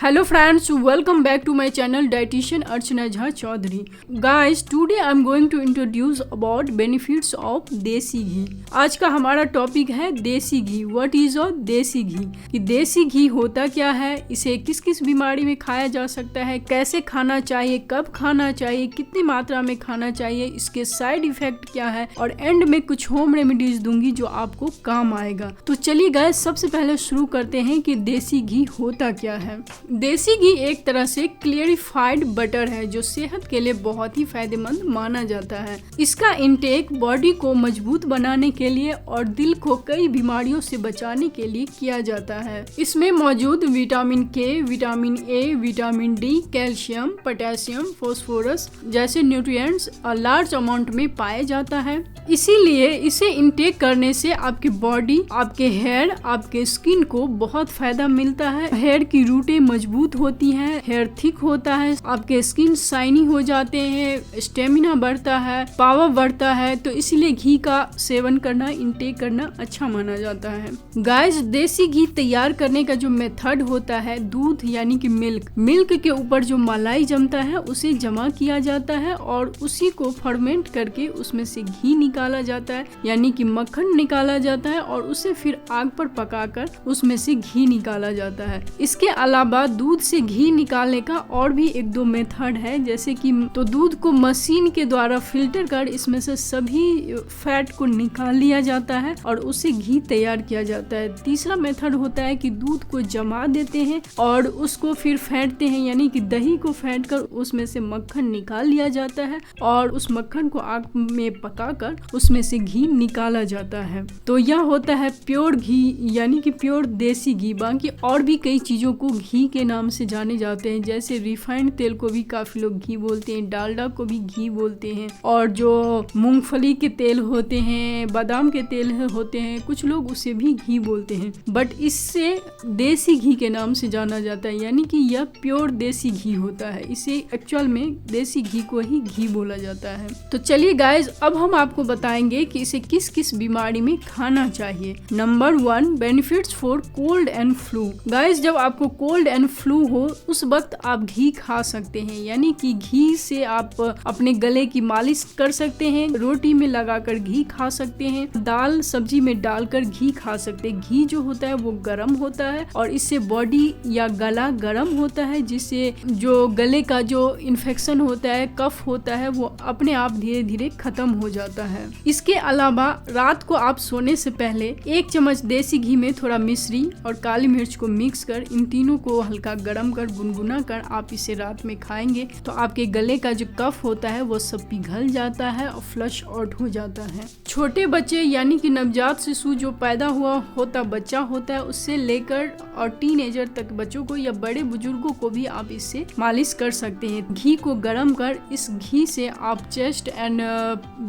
Hello friends, welcome back to my channel Dietitian Archana Jha Chaudhary. Guys, today I am going to introduce about benefits of देसी घी. आज का हमारा topic है देसी घी. What is a देसी घी? कि देसी घी होता क्या है, इसे किस किस बीमारी में खाया जा सकता है, कैसे खाना चाहिए, कब खाना चाहिए, कितनी मात्रा में खाना चाहिए, इसके साइड इफेक्ट क्या है और एंड में कुछ होम रेमेडीज दूंगी जो आपको काम आएगा. तो चलिए गाइस, सबसे पहले शुरू करते हैं कि देसी घी होता क्या है. देसी घी एक तरह से क्लियरिफाइड बटर है जो सेहत के लिए बहुत ही फायदेमंद माना जाता है. इसका इंटेक बॉडी को मजबूत बनाने के लिए और दिल को कई बीमारियों से बचाने के लिए किया जाता है. इसमें मौजूद विटामिन के, vitamin A, vitamin D, calcium, potassium, phosphorus जैसे न्यूट्रिएंट्स लार्ज अमाउंट में पाया जाता है. इसीलिए इसे इंटेक करने से आपकी बॉडी, आपके हेयर, आपके स्किन को बहुत फायदा मिलता है. हेयर की रूटें मजबूत होती हैं, हेयर थिक होता है, आपके स्किन शाइनी हो जाते हैं, स्टेमिना बढ़ता है, पावर बढ़ता है. तो इसलिए घी का सेवन करना, इंटेक करना अच्छा माना जाता है. गाइस, देसी घी तैयार करने का जो मेथड होता है, दूध यानी कि मिल्क के ऊपर जो मलाई जमता है उसे जमा किया जाता है और उसी को फर्मेंट करके उसमें से घी निकाला जाता है यानी कि मक्खन निकाला जाता है और उसे फिर आग पर पकाकर उसमें से घी निकाला जाता है. इसके अलावा दूध से घी निकालने का और भी एक दो मेथड है, जैसे कि तो दूध को मशीन के द्वारा फिल्टर कर इसमें से सभी फैट को निकाल लिया जाता है और उससे घी तैयार किया जाता है. तीसरा मेथड होता है कि दूध को जमा देते हैं और उसको फिर फेंटते हैं यानी कि दही को फेंट कर उसमें से मक्खन निकाल लिया जाता है और उस मक्खन को आग में पकाकर उसमें से घी निकाला जाता है. तो यह होता है प्योर घी यानी कि प्योर देसी घी. बाकी और भी कई चीजों को घी के नाम से जाने जाते हैं, जैसे रिफाइंड तेल को भी काफी लोग घी बोलते हैं, डालडा को भी घी बोलते हैं और जो मूंगफली के तेल होते हैं, बादाम के तेल होते हैं, कुछ लोग उसे भी घी बोलते हैं. बट इससे देसी घी के नाम से जाना जाता है यानी कि यह प्योर देसी घी होता है. इसे एक्चुअल में देसी घी को ही घी बोला जाता है. तो चलिए गाइज, अब हम आपको बताएंगे कि इसे किस किस बीमारी में खाना चाहिए. Number 1, benefits for cold and flu. Guys, जब आपको कोल्ड एंड फ्लू हो उस वक्त आप घी खा सकते हैं यानी कि घी से आप अपने गले की मालिश कर सकते हैं, रोटी में लगाकर घी खा सकते हैं, दाल सब्जी में डालकर घी खा सकते हैं. घी जो होता है वो गर्म होता है और इससे बॉडी या गला गर्म होता है, जिससे जो गले का जो इन्फेक्शन होता है, कफ होता है, वो अपने आप धीरे धीरे खत्म हो जाता है. इसके अलावा रात को आप सोने से पहले 1 चम्मच देसी घी में थोड़ा मिश्री और काली मिर्च को मिक्स कर इन तीनों को हल्का गरम कर गुनगुना कर आप इसे रात में खाएंगे तो आपके गले का जो कफ होता है वो सब पिघल जाता है और फ्लश आउट हो जाता है. छोटे बच्चे यानी कि नवजात शिशु जो पैदा हुआ होता बच्चा होता है उससे लेकर और टीनेजर तक बच्चों को या बड़े बुजुर्गों को भी आप इससे मालिश कर सकते हैं. घी को गरम कर इस घी से आप चेस्ट एंड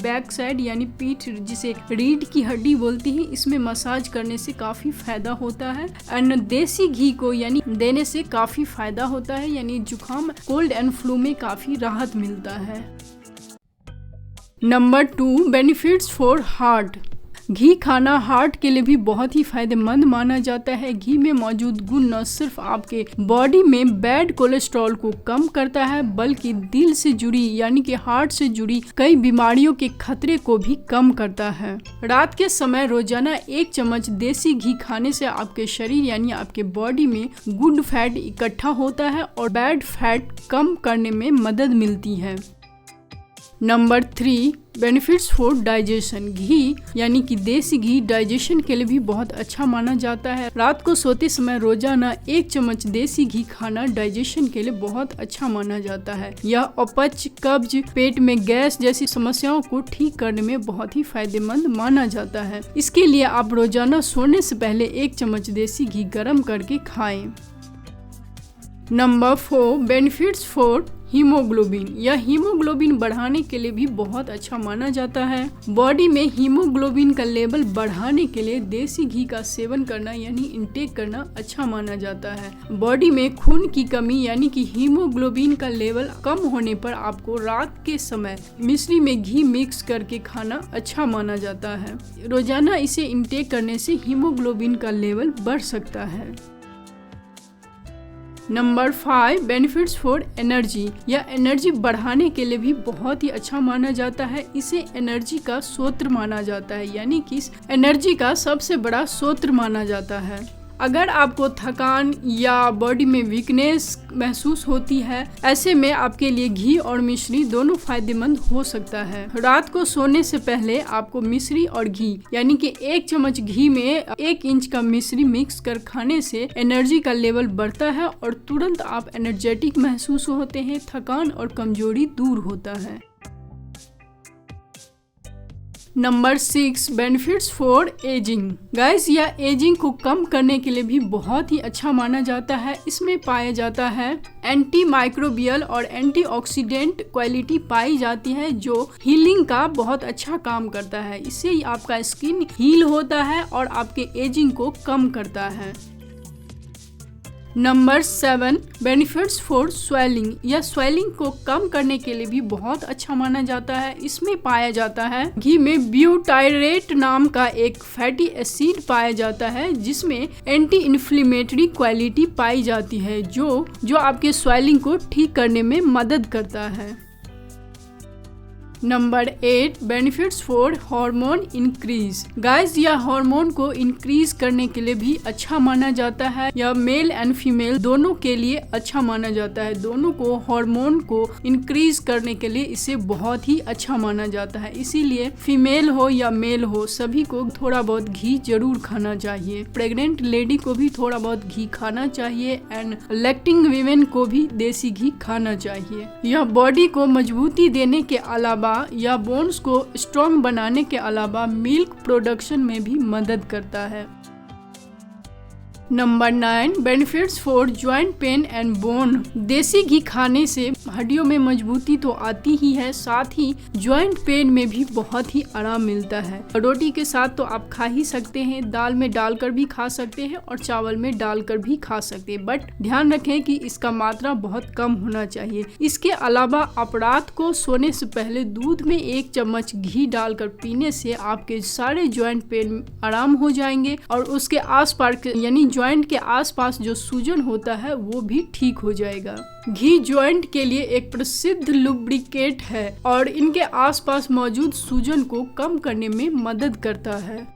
बैक साइड यानी पीठ, जिसे रीढ़ की हड्डी बोलती है, इसमें मसाज करने से काफी फायदा होता है. एंड देसी घी को यानी देने से काफी फायदा होता है यानी जुकाम, कोल्ड एंड फ्लू में काफी राहत मिलता है. Number 2, benefits for heart. घी खाना हार्ट के लिए भी बहुत ही फायदेमंद माना जाता है. घी में मौजूद गुण न सिर्फ आपके बॉडी में बैड कोलेस्ट्रॉल को कम करता है बल्कि दिल से जुड़ी यानी कि हार्ट से जुड़ी कई बीमारियों के खतरे को भी कम करता है. रात के समय रोजाना 1 चम्मच देसी घी खाने से आपके शरीर यानी आपके बॉडी में गुड फैट इकट्ठा होता है और बैड फैट कम करने में मदद मिलती है. Number 3, benefits for digestion. घी यानी कि देसी घी डाइजेशन के लिए भी बहुत अच्छा माना जाता है. रात को सोते समय रोजाना 1 चम्मच देसी घी खाना डाइजेशन के लिए बहुत अच्छा माना जाता है. यह अपच, कब्ज, पेट में गैस जैसी समस्याओं को ठीक करने में बहुत ही फायदेमंद माना जाता है. इसके लिए आप रोजाना सोने से पहले 1 चम्मच देसी घी गर्म करके खाएं. Number 4, benefits for haemoglobin. यह हीमोग्लोबिन बढ़ाने के लिए भी बहुत अच्छा माना जाता है. बॉडी में हीमोग्लोबिन का लेवल बढ़ाने के लिए देसी घी का सेवन करना यानी इंटेक करना अच्छा माना जाता है. बॉडी में खून की कमी यानी कि हीमोग्लोबिन का लेवल कम होने पर आपको रात के समय मिश्री में घी मिक्स करके खाना अच्छा माना जाता है. रोजाना इसे इंटेक करने से हीमोग्लोबिन का लेवल बढ़ सकता है. Number 5 benefits for energy. यह एनर्जी बढ़ाने के लिए भी बहुत ही अच्छा माना जाता है। इसे एनर्जी का स्रोत माना जाता है, यानी कि एनर्जी का सबसे बड़ा स्रोत माना जाता है। अगर आपको थकान या बॉडी में वीकनेस महसूस होती है, ऐसे में आपके लिए घी और मिश्री दोनों फायदेमंद हो सकता है। रात को सोने से पहले आपको मिश्री और घी यानी कि 1 चम्मच घी में 1 इंच का मिश्री मिक्स कर खाने से एनर्जी का लेवल बढ़ता है और तुरंत आप एनर्जेटिक महसूस होते हैं। थकान और कमजोरी दूर होता है। Number 6 benefits for ageing. Guys, यह एजिंग को कम करने के लिए भी बहुत ही अच्छा माना जाता है। इसमें पाया जाता है एंटी माइक्रोबियल और एंटीऑक्सीडेंट क्वालिटी पाई जाती है, जो हीलिंग का बहुत अच्छा काम करता है। इससे आपका स्किन हील होता है और आपके एजिंग को कम करता है। Number 7 benefits for swelling. यह स्वेलिंग को कम करने के लिए भी बहुत अच्छा माना जाता है। इसमें पाया जाता है घी में ब्यूटायरेट नाम का एक फैटी एसिड पाया जाता है, जिसमें एंटी इन्फ्लेमेटरी क्वालिटी पाई जाती है, जो आपके स्वेलिंग को ठीक करने में मदद करता है। Number 8 benefits for hormone increase. Guys, यह हार्मोन को इंक्रीज करने के लिए भी अच्छा माना जाता है। यह मेल एंड फीमेल दोनों के लिए अच्छा माना जाता है। दोनों को हार्मोन को इंक्रीज करने के लिए इसे बहुत ही अच्छा माना जाता है। इसीलिए फीमेल हो या मेल हो, सभी को थोड़ा बहुत घी जरूर खाना चाहिए। प्रेग्नेंट लेडी को भी थोड़ा बहुत घी खाना चाहिए एंड लैक्टिंग वीमेन को भी देसी घी खाना चाहिए। यह बॉडी को मजबूती देने के अलावा या बोन्स को स्ट्रॉन्ग बनाने के अलावा मिल्क प्रोडक्शन में भी मदद करता है। Number 9 benefits for joint pain and bone. देसी घी खाने से हड्डियों में मजबूती तो आती ही है, साथ ही जॉइंट पेन में भी बहुत ही आराम मिलता है। रोटी के साथ तो आप खा ही सकते हैं, दाल में डालकर भी खा सकते हैं और चावल में डालकर भी खा सकते हैं, बट ध्यान रखें कि इसका मात्रा बहुत कम होना चाहिए। इसके अलावा आप रात को सोने से पहले दूध में 1 चम्मच घी डालकर पीने से आपके सारे जॉइंट पेन आराम हो जाएंगे और उसके आसपास यानी जॉइंट के आसपास जो सूजन होता है वो भी ठीक हो जाएगा। घी जॉइंट के लिए एक प्रसिद्ध लुब्रिकेट है और इनके आसपास मौजूद सूजन को कम करने में मदद करता है।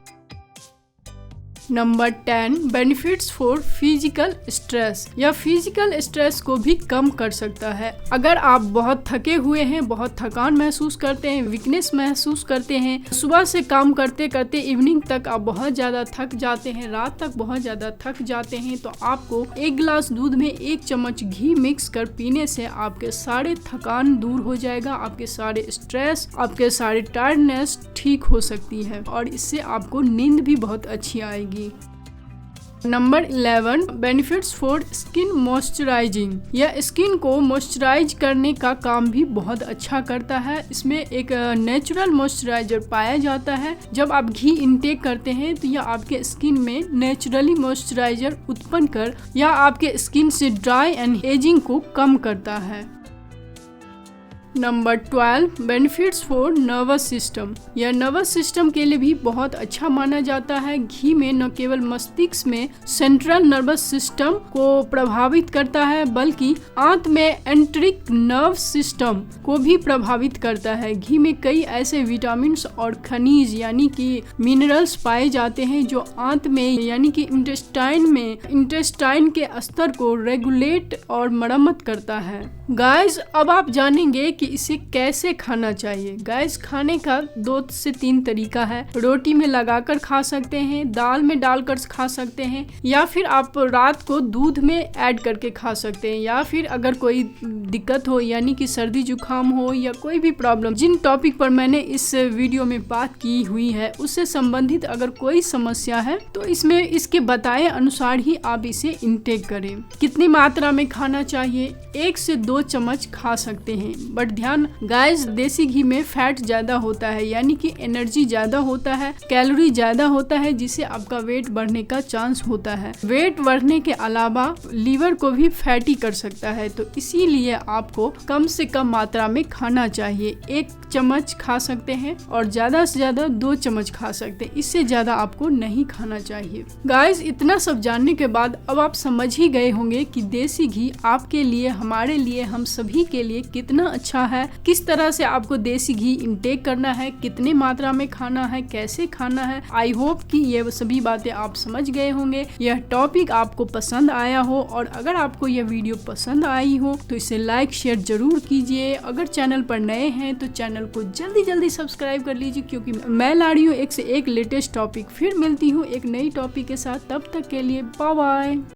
Number 10 benefits for physical stress. यह फिजिकल स्ट्रेस को भी कम कर सकता है। अगर आप बहुत थके हुए हैं, बहुत थकान महसूस करते हैं, वीकनेस महसूस करते हैं, सुबह से काम करते करते इवनिंग तक आप बहुत ज़्यादा थक जाते हैं, रात तक बहुत ज़्यादा थक जाते हैं, तो आपको 1 गिलास दूध में 1 चम्मच घी मिक्स कर पीने से आपके सारे थकान दूर हो जाएगा, आपके सारे स्ट्रेस, आपके सारे टायर्डनेस ठीक हो सकती है और इससे आपको नींद भी बहुत अच्छी आएगी। Number 11 benefits for skin moisturising. यह स्किन को मॉइस्चराइज करने का काम भी बहुत अच्छा करता है। इसमें एक नेचुरल मॉइस्चराइजर पाया जाता है। जब आप घी इनटेक करते हैं तो यह आपके स्किन में नेचुरली मॉइस्चराइजर उत्पन्न कर या आपके स्किन से ड्राई एंड एजिंग को कम करता है। Number 12 benefits for nervous system. यह नर्वस सिस्टम के लिए भी बहुत अच्छा माना जाता है। घी में न केवल मस्तिष्क में सेंट्रल नर्वस सिस्टम को प्रभावित करता है, बल्कि आंत में एंट्रिक नर्व सिस्टम को भी प्रभावित करता है। घी में कई ऐसे विटामिन और खनिज यानी कि मिनरल्स पाए जाते हैं जो आंत में यानी कि इंटेस्टाइन के स्तर को रेगुलेट और मरम्मत करता है। गाइस, अब आप जानेंगे कि इसे कैसे खाना चाहिए। गाइस, खाने का 2 से 3 तरीका है। रोटी में लगाकर खा सकते हैं, दाल में डालकर खा सकते हैं, या फिर आप रात को दूध में ऐड करके खा सकते हैं, या फिर अगर कोई दिक्कत हो यानी कि सर्दी जुकाम हो या कोई भी प्रॉब्लम, जिन टॉपिक पर मैंने इस वीडियो में बात की हुई है उससे संबंधित अगर कोई समस्या है तो इसमें इसके बताए अनुसार ही आप इसे इनटेक करें। कितनी मात्रा में खाना चाहिए? 1 से 2 2 चम्मच खा सकते हैं। बट ध्यान गाइस, देसी घी में फैट ज्यादा होता है, यानी कि एनर्जी ज्यादा होता है, कैलोरी ज्यादा होता है, जिससे आपका वेट बढ़ने का चांस होता है। वेट बढ़ने के अलावा लीवर को भी फैटी कर सकता है, तो इसीलिए आपको कम से कम मात्रा में खाना चाहिए। 1 चम्मच खा सकते हैं और ज्यादा से ज्यादा 2 चम्मच खा सकते हैं, इससे ज्यादा आपको नहीं खाना चाहिए। गाइस, इतना सब जानने के बाद अब आप समझ ही गए होंगे कि देसी घी आपके लिए, हमारे लिए, हम सभी के लिए कितना अच्छा है, किस तरह से आपको देसी घी इंटेक करना है, कितने मात्रा में खाना है, कैसे खाना है। आई होप कि ये सभी बातें आप समझ गए होंगे, यह टॉपिक आपको पसंद आया हो, और अगर आपको यह वीडियो पसंद आई हो तो इसे लाइक शेयर जरूर कीजिए। अगर चैनल पर नए हैं तो चैनल को जल्दी सब्सक्राइब कर लीजिए, क्योंकि मैं ला रही हूँ एक से एक लेटेस्ट टॉपिक। फिर मिलती हूँ एक नई टॉपिक के साथ, तब तक के लिए बाय बाय।